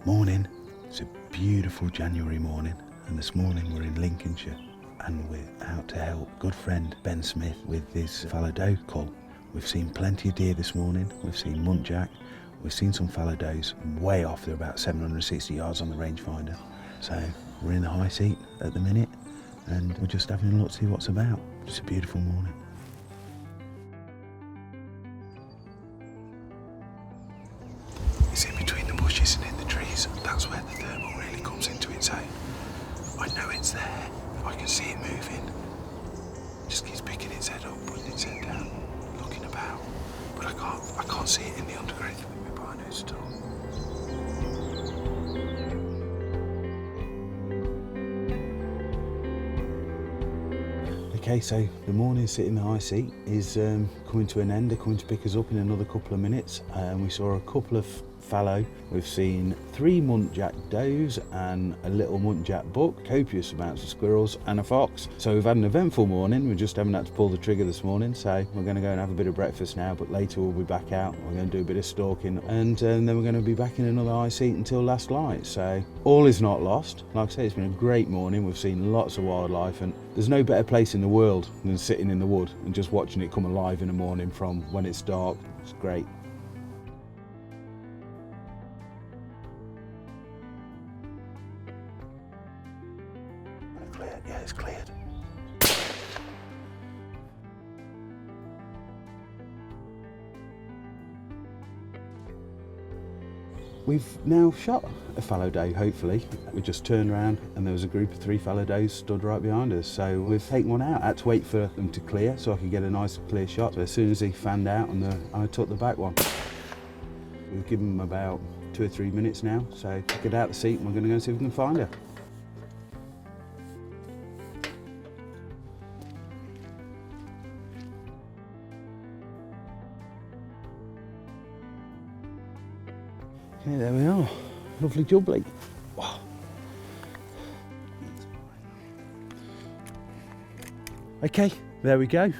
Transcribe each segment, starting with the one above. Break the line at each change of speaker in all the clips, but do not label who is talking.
Morning. It's a beautiful January morning, and this morning we're in Lincolnshire and we're out to help good friend Ben Smith with his fallow doe cull. We've seen plenty of deer this morning, we've seen muntjac, we've seen some fallow does way off, they're about 760 yards on the rangefinder. So we're in the high seat at the minute and we're just having a look to see what's about. It's a beautiful morning. It's in between the bushes and in the trees. That's where the thermal really comes into its own. I know it's there. I can see it moving. It just keeps picking its head up, putting its head down, looking about. But I can't see it in the undergrowth with my binos at all. Okay, so the morning sit in the high seat is coming to an end. They're coming to pick us up in another couple of minutes. We saw a couple of fallow. We've seen 3 muntjac does and a little muntjac buck, copious amounts of squirrels and a fox. So we've had an eventful morning. We just haven't had to pull the trigger this morning. So we're going to go and have a bit of breakfast now, but later we'll be back out. We're going to do a bit of stalking and then we're going to be back in another high seat until last light. So all is not lost. Like I say, it's been a great morning. We've seen lots of wildlife and there's no better place in the world than sitting in the wood and just watching it come alive in the morning from when it's dark. It's great. Clear. Yeah, it's cleared. We've now shot a fallow doe, hopefully. We just turned around and there was a group of 3 fallow does stood right behind us. So we've taken one out. I had to wait for them to clear so I could get a nice clear shot. So as soon as he fanned out, I took the back one. We've given them about 2 or 3 minutes now. So get out the seat and we're going to go and see if we can find her. Okay, there we are. Lovely jubbly. Wow. Okay, there we go.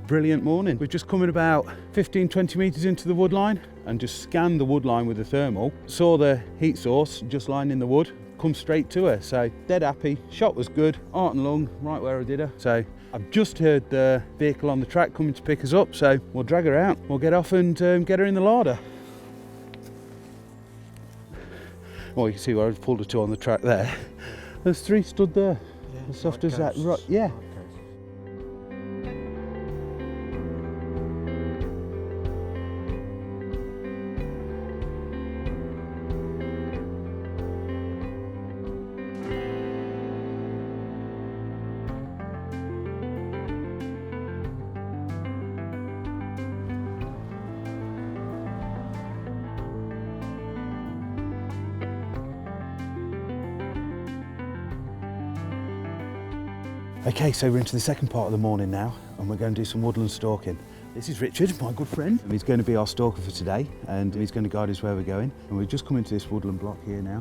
Brilliant morning. We've just come in about 15-20 metres into the wood line and just scanned the wood line with the thermal. Saw the heat source just lying in the wood, come straight to her. So dead happy, shot was good, heart and lung, right where I did her. So I've just heard the vehicle on the track coming to pick us up, so we'll drag her out. We'll get off and get her in the larder. Well, you can see where I've pulled the 2 on the track there. There's 3 stood there.
Yeah,
as soft
like
as that. Right, yeah. Okay, so we're into the second part of the morning now and we're going to do some woodland stalking. This is Richard, my good friend. He's going to be our stalker for today and he's going to guide us where we're going. And we've just come into this woodland block here now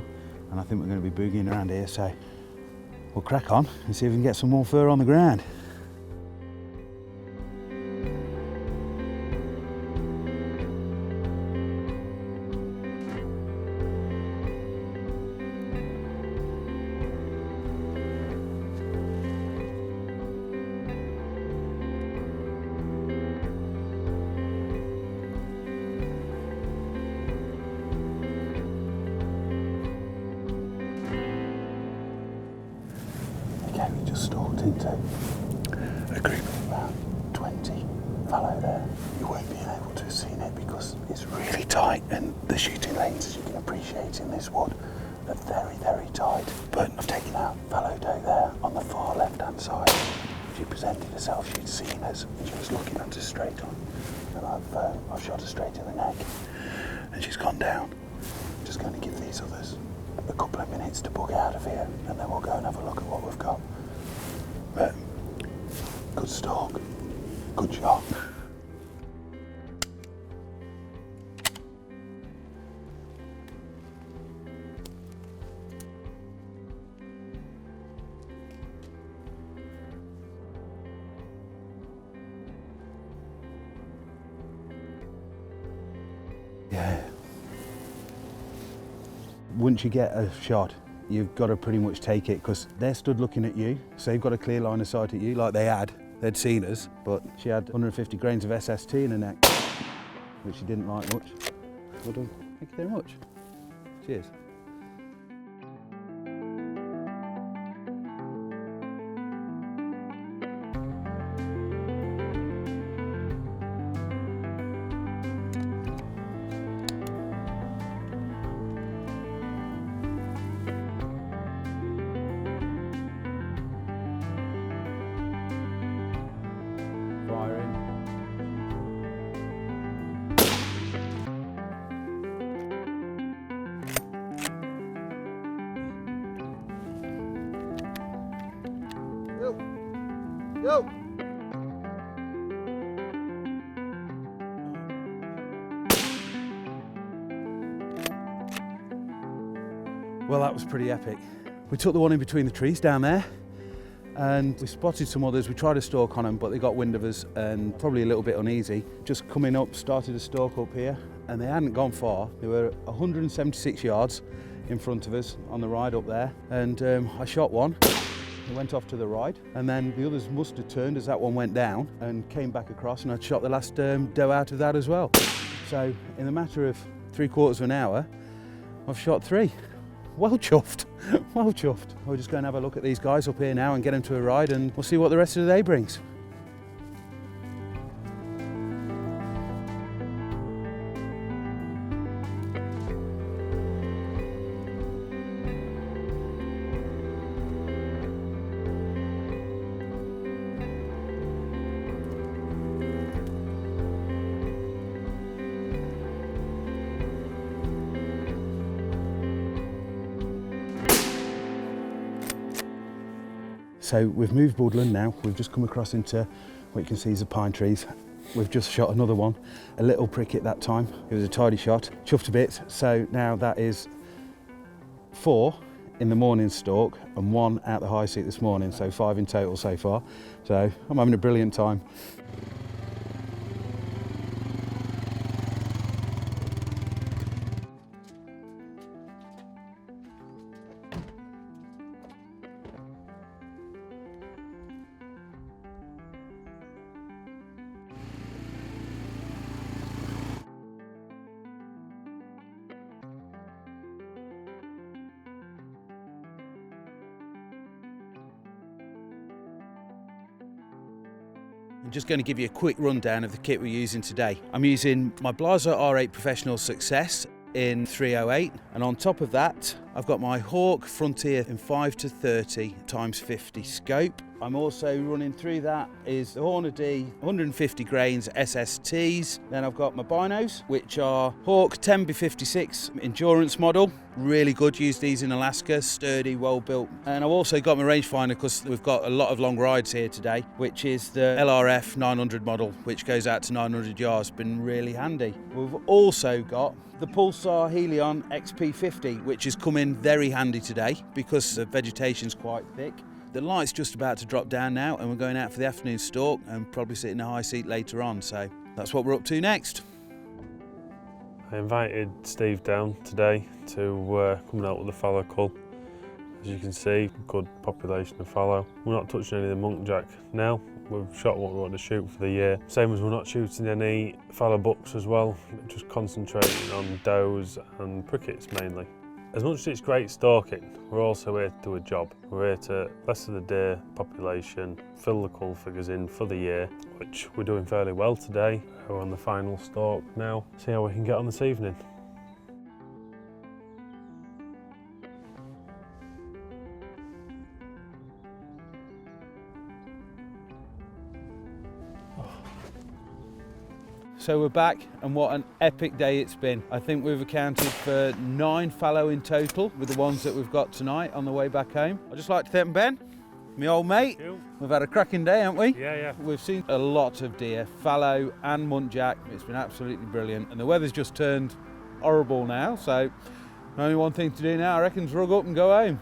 and I think we're going to be boogieing around here, so we'll crack on and see if we can get some more fur on the ground. We just stalked into a group of about 20 fallow there. You won't be able to have seen it because it's really tight and the shooting lanes, as you can appreciate in this wood, are very, very tight. But I've taken out fallow doe there on the far left-hand side. She presented herself, she'd seen us and she was looking at us straight on. And I've shot her straight in the neck and she's gone down. I'm just going to give these others a couple of minutes to bug out of here, and then we'll go and have a look at what we've got. But good stalk, good shot. Yeah. Once you get a shot, you've got to pretty much take it, because they're stood looking at you, so you've got a clear line of sight at you, like they'd seen us, but she had 150 grains of SST in her neck, which she didn't like much. Well done. Thank you very much. Cheers. Firing. Yo! Well, that was pretty epic. We took the one in between the trees down there, and we spotted some others. We tried to stalk on them, but they got wind of us and probably a little bit uneasy. Just coming up, started to stalk up here, and they hadn't gone far. They were 176 yards in front of us on the ride up there, and I shot one. It went off to the right, and then the others must have turned as that one went down and came back across, and I shot the last doe out of that as well. So in the matter of 3/4 of an hour, I've shot 3. Well chuffed, well chuffed. We're just going to have a look at these guys up here now and get them to a ride, and we'll see what the rest of the day brings. So we've moved Woodland now. We've just come across into what you can see is the pine trees. We've just shot another one, a little pricket that time. It was a tidy shot, chuffed a bit. So now that is 4 in the morning stalk and 1 out the high seat this morning. So 5 in total so far. So I'm having a brilliant time. I'm just going to give you a quick rundown of the kit we're using today. I'm using my Blaser R8 Professional Success in 308, and on top of that I've got my Hawk Frontier in 5-30 x 50 scope. I'm also running through that is the Hornady 150 grains SSTs. Then I've got my binos, which are Hawk 10x56 endurance model. Really good, use these in Alaska, sturdy, well built. And I've also got my rangefinder, because we've got a lot of long rides here today, which is the LRF 900 model, which goes out to 900 yards, been really handy. We've also got the Pulsar Helion XP50, which is coming very handy today because the vegetation's quite thick. The light's just about to drop down now, and we're going out for the afternoon stalk and probably sit in a high seat later on, so that's what we're up to next.
I invited Steve down today to come out with the fallow cull. As you can see, good population of fallow. We're not touching any of the muntjac now. We've shot what we want to shoot for the year. Same as we're not shooting any fallow bucks as well, just concentrating on does and prickets mainly. As much as it's great stalking, we're also here to do a job. We're here to lessen the deer population, fill the cull figures in for the year, which we're doing fairly well today. We're on the final stalk now. See how we can get on this evening.
So we're back, and what an epic day it's been. I think we've accounted for 9 fallow in total with the ones that we've got tonight on the way back home. I'd just like to thank Ben, my old mate. We've had a cracking day, haven't we?
Yeah.
We've seen a lot of deer, fallow and muntjac. It's been absolutely brilliant, and the weather's just turned horrible now, so only one thing to do now, I reckon, is rug up and go home.